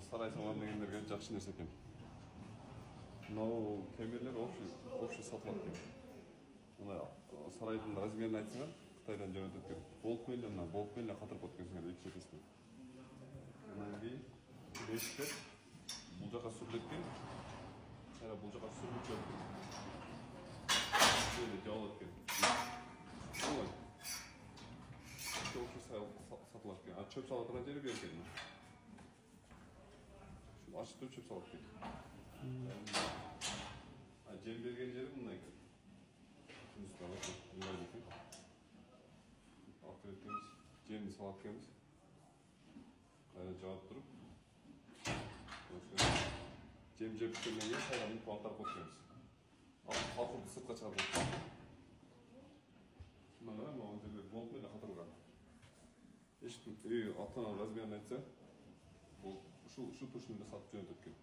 сарай салам дегендерге жакшы нерсе экен. Мынау кемерлер общий сатылат экен. Мына сарайдын размерин айтсаңар, Кытайдан жөнөтөт экен. Болт менен катырып коет экенсиңер эки четесине. Анан кийин бешиктер бул жака сүрүлөт экен. Жана бул жака сүрүлүп жатат экен. Böyle jabılат экен. Ой. Общий сатылат экен. Чөп салатына жери бер экен. Açıp çöp salıp eкен. Cem bergen jeri мындай экен. Туристтер мындай экен. Акыры экенбиz, жемди салат экенбиz. Кайра жаап туруп. Жем жеп биткенден кийин кайра муну антарып коюп экенбиz. Калкурду сыртка чыгарып коюп. Мына могу жерде болуп менен катырылган. Эчтим, ата-ана размерин айтса, бул ушу тушунда сатып жөнөтөт экен.